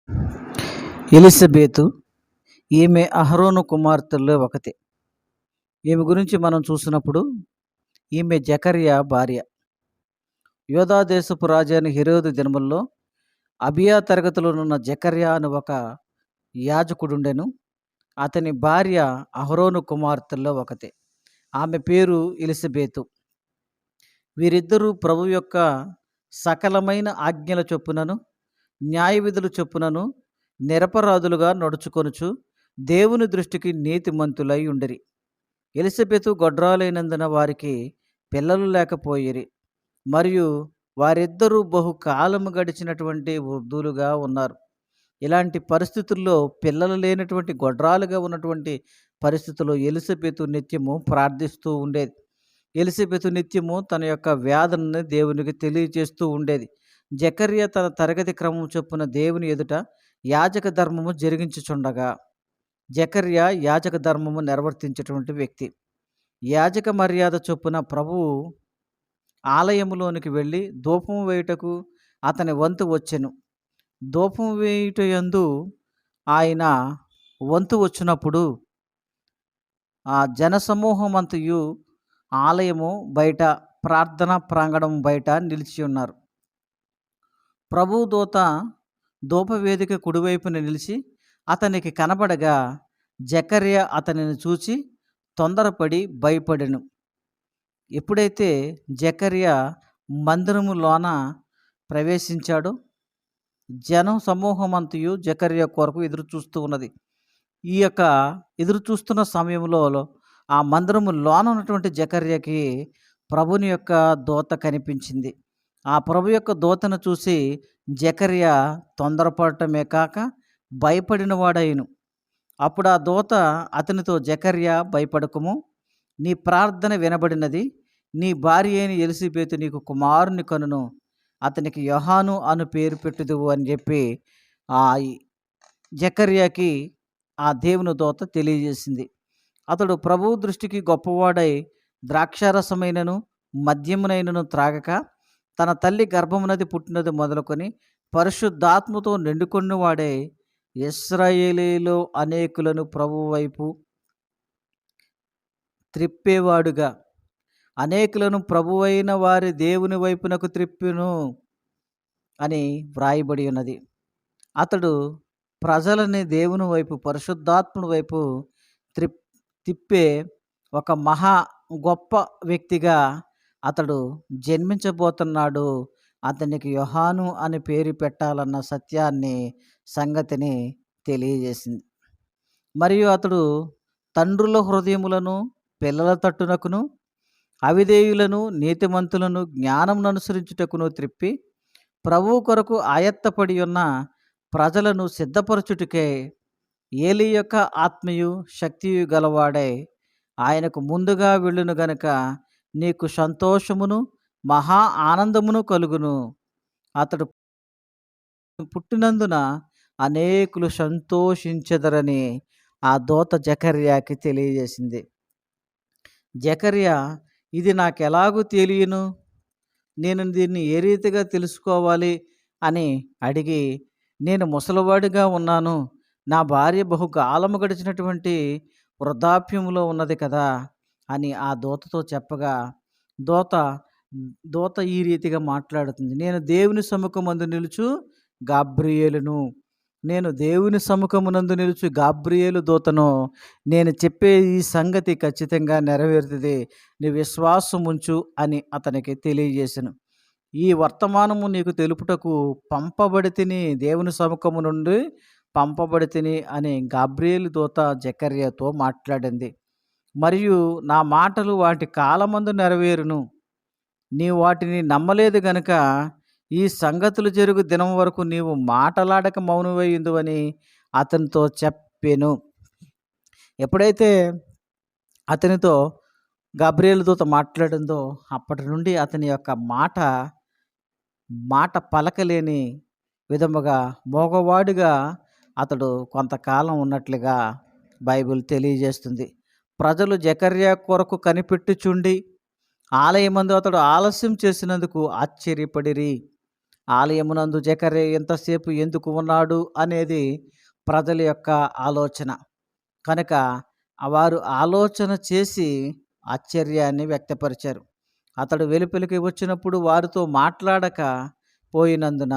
ఎలిసబెతు ఈమె అహరోను కుమార్తెల్లో ఒకతి. ఈమె గురించి మనం చూసినప్పుడు ఈమె జకర్యా భార్య. యోధా దేశపు రాజు అయిన హెరోదు దినముల్లో అబియా తరగతిలోనున్న జకర్యా అని ఒక యాజకుడుండెను. అతని భార్య అహరోను కుమార్తెల్లో ఒకతి. ఆమె పేరు ఎలిసబెతు. వీరిద్దరూ ప్రభు యొక్క సకలమైన ఆజ్ఞల చొప్పునను న్యాయ విధుల చొప్పునను నిరపరాధులుగా నడుచుకొనుచు దేవుని దృష్టికి నీతిమంతులై ఉండిరి. ఎలిసబెతు గొడ్రాలైనందున వారికి పిల్లలు లేకపోయిరి, మరియు వారిద్దరూ బహుకాలము గడిచినటువంటి వృద్ధులుగా ఉన్నారు. ఇలాంటి పరిస్థితుల్లో పిల్లలు లేనటువంటి గొడ్రాలుగా ఉన్నటువంటి పరిస్థితుల్లో ఎలిసబెతు నిత్యము ప్రార్థిస్తూ ఉండేది. ఎలిసబెతు నిత్యము తన యొక్క వేదనని దేవునికి తెలియజేస్తూ ఉండేది. జకర్యా తన తరగతి క్రమం చొప్పున దేవుని ఎదుట యాజక ధర్మము జరిగించుచుండగా, జకర్యా యాజక ధర్మము నిర్వర్తించేటువంటి వ్యక్తి. యాజక మర్యాద చొప్పున ప్రభువు ఆలయములోనికి వెళ్ళి ధూపం వేయుటకు అతని వంతు వచ్చెను. ధూపం వేయుట యందు ఆయన వంతు వచ్చినప్పుడు ఆ జనసమూహమంతయు ఆలయము బయట, ప్రార్థనా ప్రాంగణం బయట నిలిచి ఉన్నారు. ప్రభు దూత ధూపవేదిక కుడివైపున నిలిచి అతనికి కనబడగా జకర్యా అతనిని చూచి తొందరపడి భయపడెను. ఎప్పుడైతే జకర్యా మందిరములోన ప్రవేశించాడో జనం సమూహమంతయు జకర్యా కొరకు ఎదురు చూస్తూ ఉన్నది. ఈ యొక్క ఎదురు చూస్తున్న సమయంలో ఆ మందిరము లోన ఉన్నటువంటి జకర్యాకి ప్రభుని యొక్క దూత కనిపించింది. ఆ ప్రభు యొక్క దూతను చూసి జకర్యా తొందరపడటమే కాక భయపడిన వాడైను. అప్పుడు ఆ దూత అతనితో, జకర్యా భయపడకుము, నీ ప్రార్థన వినబడినది, నీ భార్య అయిన ఎలిసబెతు నీకు కుమారుని కనును, అతనికి యోహాను అను పేరు పెట్టుదువు అని చెప్పి ఆ జకర్యాకి ఆ దేవుని దూత తెలియజేసింది. అతడు ప్రభువు దృష్టికి గొప్పవాడై ద్రాక్షారసమైనను మద్యమునైనను త్రాగక తన తల్లి గర్భమునది పుట్టినది మొదలుకొని పరిశుద్ధాత్మతో నిండుకొన్నవాడే ఇశ్రాయేలీలో అనేకులను ప్రభు వైపు త్రిప్పేవాడుగా అనేకులను ప్రభువైన వారి దేవుని వైపునకు త్రిప్పును అని వ్రాయబడి ఉన్నది. అతడు ప్రజలని దేవుని వైపు, పరిశుద్ధాత్ముని వైపు తిప్పే ఒక మహా గొప్ప వ్యక్తిగా అతడు జన్మించబోతున్నాడు. అతనికి యోహాను అని పేరు పెట్టాలన్న సంగతిని తెలియజేసింది. మరియు అతడు తండ్రుల హృదయములను పిల్లల తట్టునకును అవిధేయులను నీతిమంతులను జ్ఞానమును అనుసరించుటకును త్రిప్పి ప్రభువు కొరకు ఆయత్తపడి ఉన్న ప్రజలను సిద్ధపరచుటకే ఏలీ యొక్క ఆత్మయు శక్తియు గలవాడై ఆయనకు ముందుగా వెళ్ళును గనుక నీకు సంతోషమును మహా ఆనందమును కలుగును. అతడు పుట్టినందున అనేకులు సంతోషించెదరని ఆ దూత జకర్యాకి తెలియజేసింది. జకర్యా, ఇది నాకు ఎలాగూ తెలియను, నేను దీన్ని ఏ రీతిగా తెలుసుకోవాలి అని అడిగి, నేను ముసలివాడిగా ఉన్నాను, నా భార్య బహుకాలము గడిచినటువంటి వృద్ధాప్యములో ఉన్నది కదా అని ఆ దూతతో చెప్పగా, దూత ఈ రీతిగా మాట్లాడుతుంది. నేను దేవుని సముఖమందు నిలుచు గాబ్రియేలును, నేను దేవుని సముఖమునందు నిలుచు గాబ్రియేలు దూతను, నేను చెప్పే ఈ సంగతి ఖచ్చితంగా నెరవేరుతుంది, నీ విశ్వాసం ఉంచు అని అతనికి తెలియజేశాను. ఈ వర్తమానము నీకు తెలుపుటకు పంపబడితిని, దేవుని సముఖము నుండి పంపబడితిని అని గాబ్రియేలు దూత జకర్యాతో మాట్లాడింది. మరియు నా మాటలు వాటి కాలమందు నెరవేరును, నీవు వాటిని నమ్మలేదు గనుక ఈ సంగతులు జరుగు దినం వరకు నీవు మాటలాడక మౌనమై ఉందువని అతనితో చెప్పెను. ఎప్పుడైతే అతనితో గాబ్రియేలు దూత మాట్లాడిందో అప్పటి నుండి అతని యొక్క మాట పలకలేని విధముగా మోగవాడిగా అతడు కొంతకాలం ఉన్నట్లుగా బైబిల్ తెలియజేస్తుంది. ప్రజలు జకర్యా కొరకు కనిపెట్టుచుండి ఆలయమందు అతడు ఆలస్యం చేసినందుకు ఆశ్చర్యపడిరి. ఆలయమునందు జకర్యా ఎంతసేపు ఎందుకు ఉన్నాడు అనేది ప్రజల యొక్క ఆలోచన. కనుక వారు ఆలోచన చేసి ఆశ్చర్యాన్ని వ్యక్తపరిచారు. అతడు వెలుపలికి వచ్చినప్పుడు వారితో మాట్లాడక పోయినందున,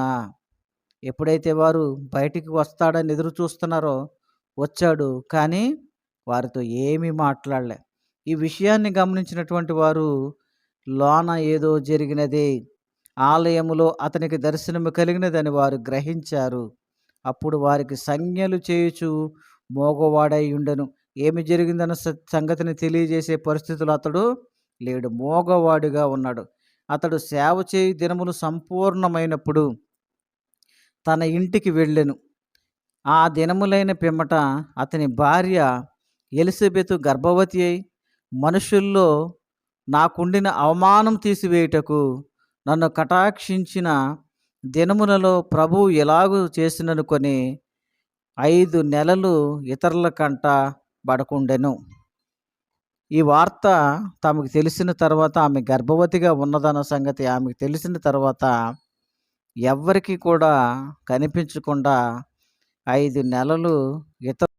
ఎప్పుడైతే వారు బయటికి వస్తాడని ఎదురు చూస్తున్నారో వచ్చాడు, కానీ వారితో ఏమీ మాట్లాడలే. ఈ విషయాన్ని గమనించినటువంటి వారు, లోన ఏదో జరిగినది, ఆలయములో అతనికి దర్శనము కలిగినదని వారు గ్రహించారు. అప్పుడు వారికి సంజ్ఞలు చేయుచు మోగవాడై ఉండెను. ఏమి జరిగిందన్న సంగతిని తెలియజేసే పరిస్థితిలో అతడు లేడు, మోగవాడిగా ఉన్నాడు. అతడు సేవ చేయు దినములు సంపూర్ణమైనప్పుడు తన ఇంటికి వెళ్ళెను. ఆ దినములైన పిమ్మట అతని భార్య ఎలిజబెతు గర్భవతి అయి, మనుషుల్లో నాకుండిన అవమానం తీసివేయుటకు నన్ను కటాక్షించిన దినములలో ప్రభువు ఎలాగూ చేసిననుకొని 5 నెలలు ఇతరుల కంట పడకుండెను. ఈ వార్త తమకు తెలిసిన తర్వాత, ఆమె గర్భవతిగా ఉన్నదన్న సంగతి ఆమెకు తెలిసిన తర్వాత ఎవ్వరికీ కూడా కనిపించకుండా 5 నెలలు ఇతర